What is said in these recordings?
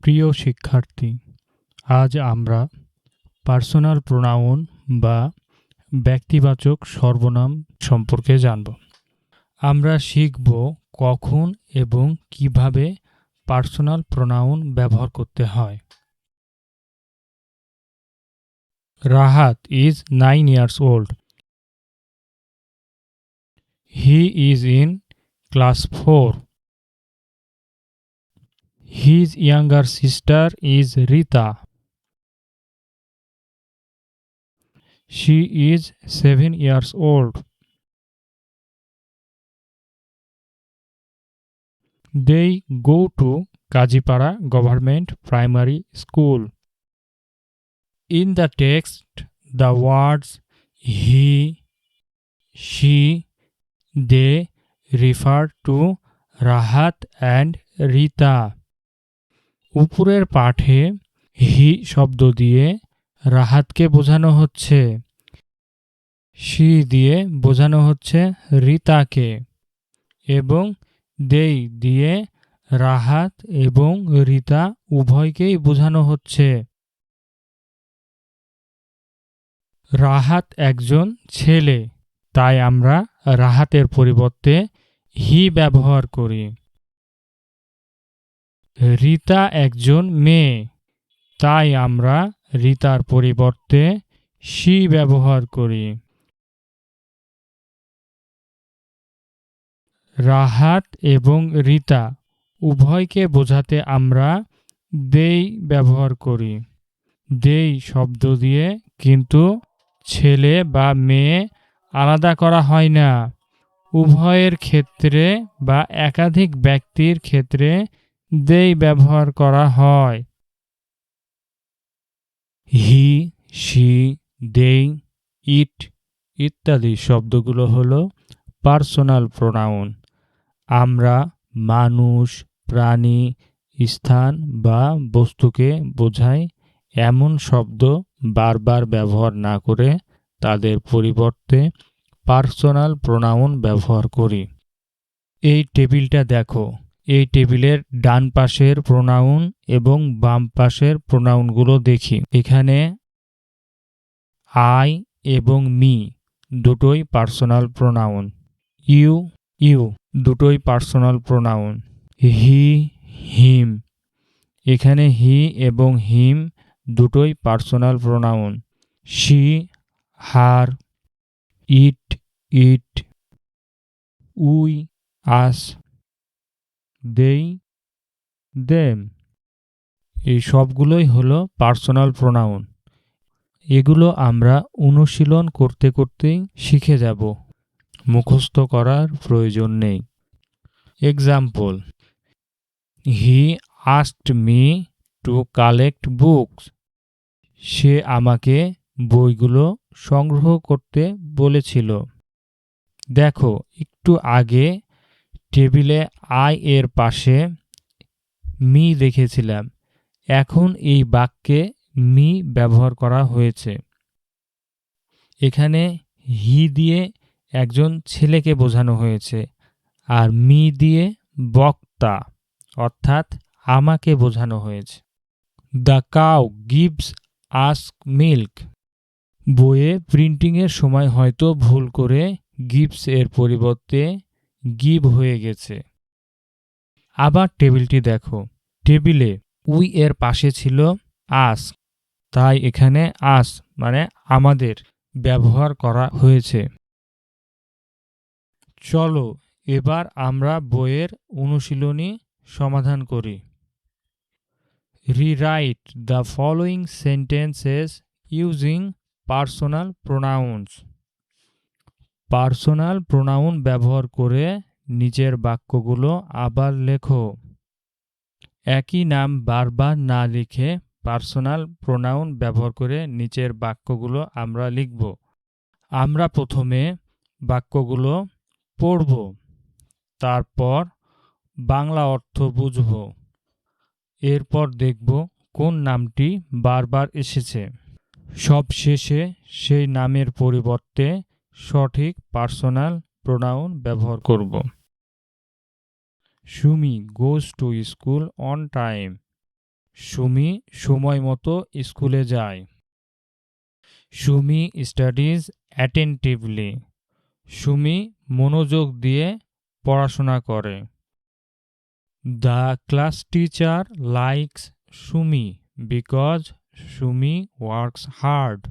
প্রিয় শিক্ষার্থী, আজ আমরা পার্সোনাল প্রোনাউন বা ব্যক্তিবাচক সর্বনাম সম্পর্কে জানব। আমরা শিখব কখন এবং কিভাবে পার্সোনাল প্রোনাউন ব্যবহার করতে হয়। Rahat is 9 years old. He is in class 4. His younger sister is Rita. She is 7 years old. They go to Kajipara Government Primary School. In the text, the words he, she, they refer to Rahat and Rita. উপরের পাঠে হি শব্দ দিয়ে রাহাতকে বোঝানো হচ্ছে, she দিয়ে বোঝানো হচ্ছে রিতাকে এবং দেই দিয়ে রাহাত এবং রিতা উভয়কেই বোঝানো হচ্ছে। রাহাত একজন ছেলে, তাই আমরা রাহাতের পরিবর্তে হি ব্যবহার করি। রিতা একজন মেয়ে, তাই আমরা রিতার পরিবর্তে শি ব্যবহার করি। রাহাত এবং রিতা উভয়কে বোঝাতে আমরা দেই ব্যবহার করি। দেই শব্দ দিয়ে কিন্তু ছেলে বা মেয়ে আলাদা করা হয় না। উভয়ের ক্ষেত্রে বা একাধিক ব্যক্তির ক্ষেত্রে দেই ব্যবহার করা হয়। হি, শি, দেই, ইট ইত্যাদি শব্দগুলো হলো পার্সোনাল প্রোনাউন। আমরা মানুষ, প্রাণী, স্থান বা বস্তুকে বোঝাই এমন শব্দ বারবার ব্যবহার না করে তাদের পরিবর্তে পার্সোনাল প্রোনাউন ব্যবহার করি। এই টেবিলটা দেখো, এই টেবিলের ডান পাশের প্রোনাউন এবং বাম পাশের প্রোনাউনগুলো দেখি। এখানে আই এবং মি দুটোই পার্সোনাল প্রোনাউন। ইউ, ইউ দুটোই পার্সোনাল প্রোনাউন। হি, হিম, এখানে হি এবং হিম দুটোই personal pronoun. She, her, it, it, we, us, they, them এই সবগুলোই হলো পার্সোনাল প্রোনাউন। এগুলো আমরা অনুশীলন করতে করতেই শিখে যাব, মুখস্থ করার প্রয়োজন নেই। Example, he asked me to collect books. সে আমাকে বইগুলো সংগ্রহ করতে বলেছিল। দেখো, একটু আগে টেবিলে আই এর পাশে মি দেখেছিলাম, এখন এই বাক্যে মি ব্যবহার করা হয়েছে। এখানে হি দিয়ে একজন ছেলেকে বোঝানো হয়েছে আর মি দিয়ে বক্তা অর্থাৎ আমাকে বোঝানো হয়েছে। The cow gives us milk. বইয়ে প্রিন্টিংয়ের সময় হয়তো ভুল করে গিভস এর পরিবর্তে গিভ হয়ে গেছে। আবার টেবিলটি দেখো, টেবিলে উই এর পাশে ছিল আস, তাই এখানে আস মানে আমাদের ব্যবহার করা হয়েছে। চলো এবার আমরা বইয়ের অনুশীলনী সমাধান করি। Rewrite the following sentences using personal pronouns. Personal pronoun ব্যবহার করে নিচের বাক্যগুলো আবার লেখো। একই নাম বারবার না লিখে পার্সোনাল প্রোনাউন ব্যবহার করে নিচের বাক্যগুলো আমরা লিখব। আমরা প্রথমে বাক্যগুলো পড়ব, তারপর বাংলা অর্থ বুঝব, এরপর দেখব কোন নামটি বারবার এসেছে। সবশেষে সেই নামের পরিবর্তে সঠিক পার্সোনাল প্রোনাউন ব্যবহার করব। Sumi goes to school on time. Sumi সময় মতো স্কুলে যায়। Sumi studies attentively. সুমি মনোযোগ দিয়ে পড়াশোনা করে। The class teacher likes Sumi because Sumi works hard.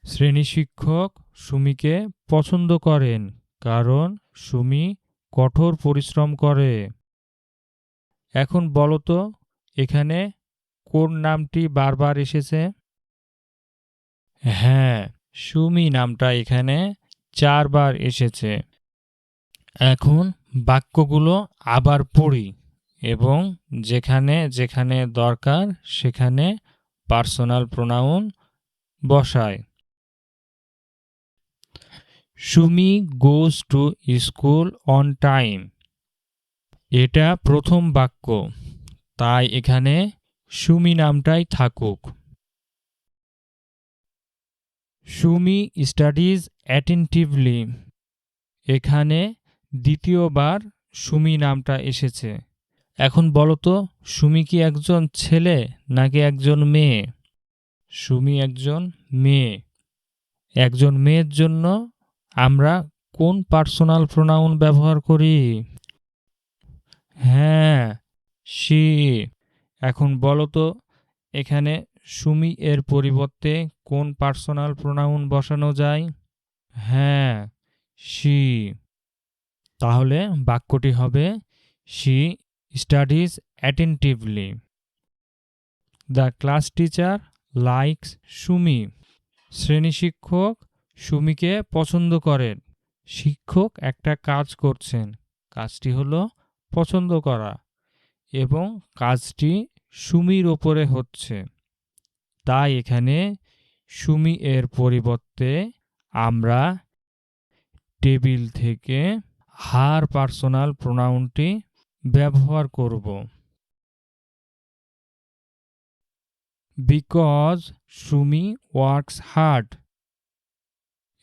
শ্রেণী শিক্ষক সুমিকে পছন্দ করেন কারণ সুমি কঠোর পরিশ্রম করে। এখন বলো তো এখানে কোন নামটি বারবার এসেছে? হ্যাঁ, সুমি নামটা এখানে 4 বার এসেছে। এখন বাক্যগুলো আবার পড়ি এবং যেখানে যেখানে দরকার সেখানে পার্সোনাল প্রোনাউন বসাই। Sumi goes to school on time. এটা প্রথম বাক্য, তাই এখানে সুমি নামটাই থাকুক। Sumi studies attentively. এখানে দ্বিতীয়বার সুমি নামটা এসেছে। এখন বলো তো সুমি কি একজন ছেলে নাকি একজন মেয়ে? সুমি একজন মেয়ে। একজন মেয়ের জন্য আমরা কোন পার্সোনাল প্রোনাউন ব্যবহার করি? হ্যাঁ, শি। এখন বলো তো এখানে সুমি এর পরিবর্তে কোন পার্সোনাল প্রোনাউন বসানো যায়? হ্যাঁ, শি। তাহলে বাক্যটি হবে she studies attentively. The class teacher likes Sumi. শ্রেণী শিক্ষক সুমিকে পছন্দ করেন। শিক্ষক একটা কাজ করছেন, কাজটি হলো পছন্দ করা এবং কাজটি সুমির ওপরে হচ্ছে, তাই এখানে সুমি এর পরিবর্তে আমরা টেবিল থেকে হার পার্সোনাল প্রোনাউনটি ব্যবহার করব। Because Sumi works hard.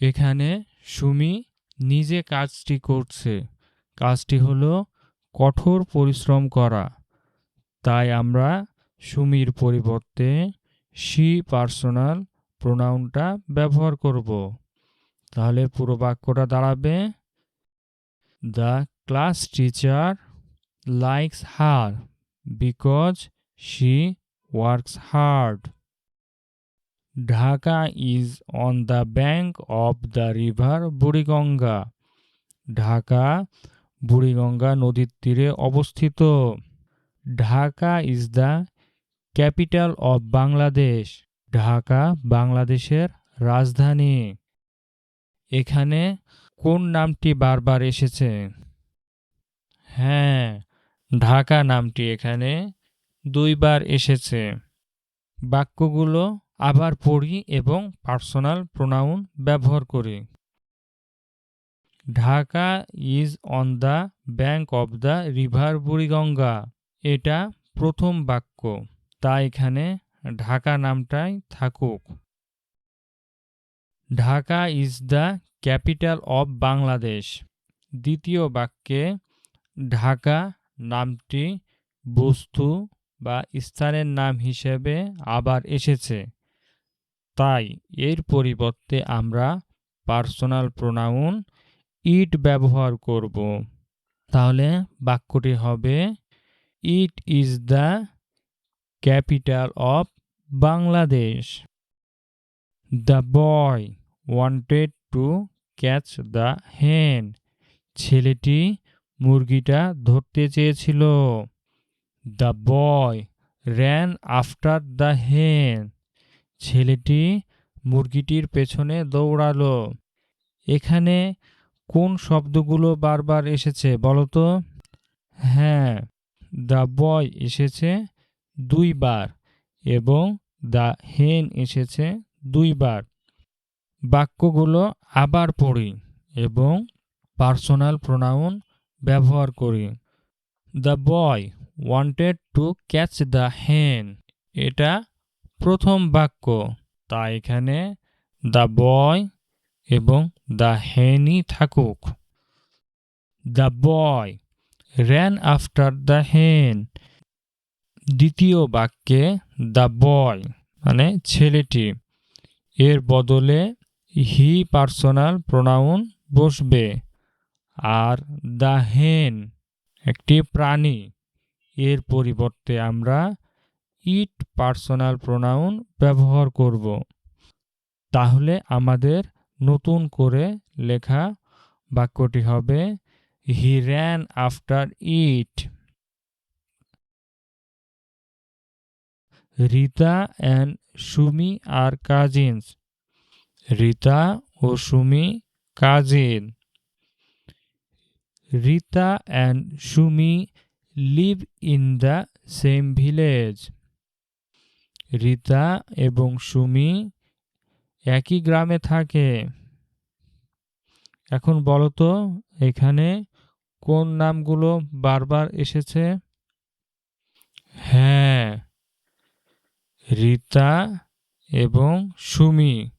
এখানে সুমি নিজে কাজটি করছে, কাজটি হলো কঠোর পরিশ্রম করা, তাই আমরা সুমির পরিবর্তে শি পার্সোনাল প্রোনাউনটা ব্যবহার করব। তাহলে পুরো বাক্যটা দাঁড়াবে the class teacher likes her because she works hard. Dhaka is on the bank of the river Buriganga. Dhaka Buriganga নদীর তীরে অবস্থিত। Dhaka is the capital of Bangladesh. Dhaka বাংলাদেশের রাজধানী। এখানে কোন নামটি বারবার এসেছে? হ্যাঁ, ঢাকা নামটি এখানে 2 বার এসেছে। বাক্যগুলো আবার পড়ি এবং পার্সোনাল প্রোনাউন ব্যবহার করি। Dhaka is on the bank of the river Buriganga. এটা প্রথম বাক্য, তাই এখানে ঢাকা নামটাই থাকুক। Dhaka is the capital of Bangladesh. দ্বিতীয় বাক্যে ঢাকা নামটি বস্তু বা স্থানের নাম হিসেবে আবার এসেছে, তাই এর পরিবর্তে আমরা পার্সোনাল প্রোনাউন ইট ব্যবহার করব। তাহলে বাক্যটি হবে it is the capital of Bangladesh. The boy wanted to catch the হেন। ছেলেটি মুরগিটা ধরতে চেয়েছিল। The boy ran after the হেন। ছেলেটি মুরগিটির পেছনে দৌড়ালো। এখানে কোন শব্দগুলো বারবার এসেছে বলো তো? হ্যাঁ, দ্য বয় এসেছে 2 বার এবং দ্য হেন এসেছে 2 বার। বাক্যগুলো আবার পড়ি এবং পার্সোনাল প্রোনাউন ব্যবহার করি। The boy wanted to catch the হেন। এটা প্রথম বাক্য, তাই এখানে দ্য বয় এবং দ্য হেনই থাকুক। The boy ran after the হেন। দ্বিতীয় বাক্যে দ্য বয় মানে ছেলেটি এর বদলে হি পার্সোনাল প্রোনাউন বসবে। আর দ্য হেন একটি প্রাণী এর পরিবর্তে আমরা ইট পার্সোনাল প্রোনাউন ব্যবহার করব। তাহলে আমাদের নতুন করে লেখা বাক্যটি হবে he ran after it. Rita and Sumi are cousins. Rita ও Sumi cousin. Rita and Sumi live in the same village. Rita এবং সুমি একই গ্রামে থাকে। এখন বলো তো এখানে কোন নামগুলো বারবার এসেছে? হ্যাঁ, রিতা এবং সুমি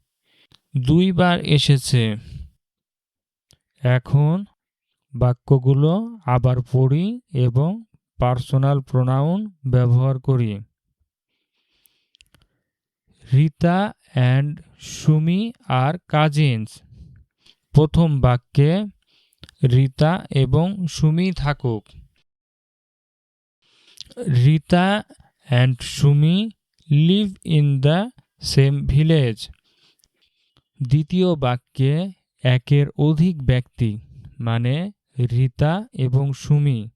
দুইবার এসেছে। এখন বাক্যগুলো আবার পড়ি এবং পার্সোনাল প্রোনাউন ব্যবহার করি। Rita and Sumi are cousins. প্রথম বাক্যে রিতা এবং সুমি থাকুক। Rita and Sumi live in the same village. দ্বিতীয় বাক্যে একের অধিক ব্যক্তি মানে রিতা এবং সুমি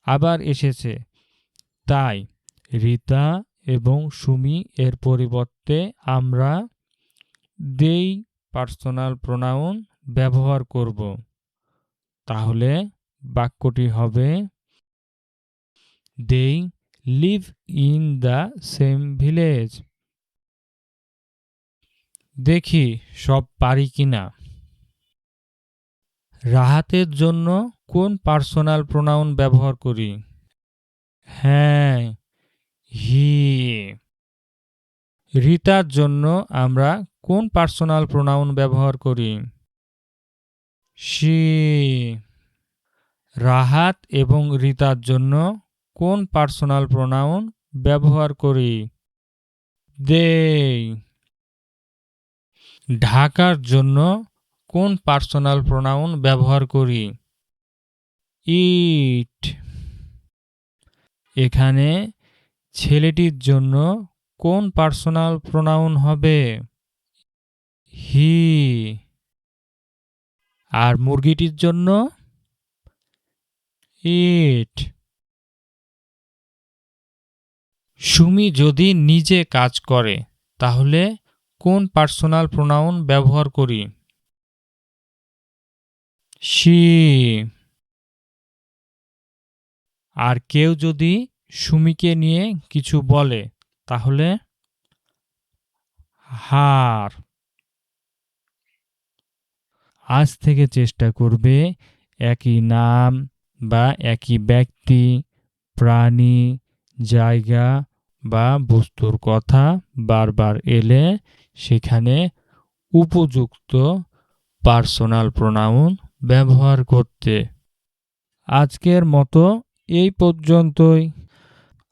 আবার এসেছে, তাই রিতা এবং সুমি এর পরিবর্তে আমরা দেই পার্সোনাল প্রোনাউন ব্যবহার করব। তাহলে বাক্যটি হবে they live in the same village. দেখি সব পারি কিনা। রাহাতের জন্য কোন পার্সোনাল প্রোনাউন ব্যবহার করি? হ্যাঁ, হি। রিতার জন্য আমরা কোন পার্সোনাল প্রোনাউন ব্যবহার করি? শি। রাহাত এবং রিতার জন্য কোন পার্সোনাল প্রোনাউন ব্যবহার করি? দেই। ঢাকার জন্য কোন পার্সোনাল প্রোনাউন ব্যবহার করি? ইট। এখানে ছেলেটির জন্য কোন পার্সোনাল প্রোনাউন হবে? হি। আর মুরগিটির জন্য? ইট। সুমি যদি নিজে কাজ করে তাহলে কোন পার্সোনাল প্রোনাউন ব্যবহার করি? শি। আর কেউ যদি সুমিকে নিয়ে কিছু বলে তাহলে? হার। আজ থেকে চেষ্টা করবে একই নাম বা একই ব্যক্তি, প্রাণী, জায়গা বা বস্তুর কথা বারবার এলে সেখানে উপযুক্ত পার্সোনাল প্রোনাউন ব্যবহার করতে। আজকের মতো এই পর্যন্তই।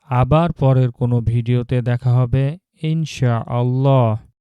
আবার পরের কোনো ভিডিওতে দেখা হবে ইনশাআল্লাহ।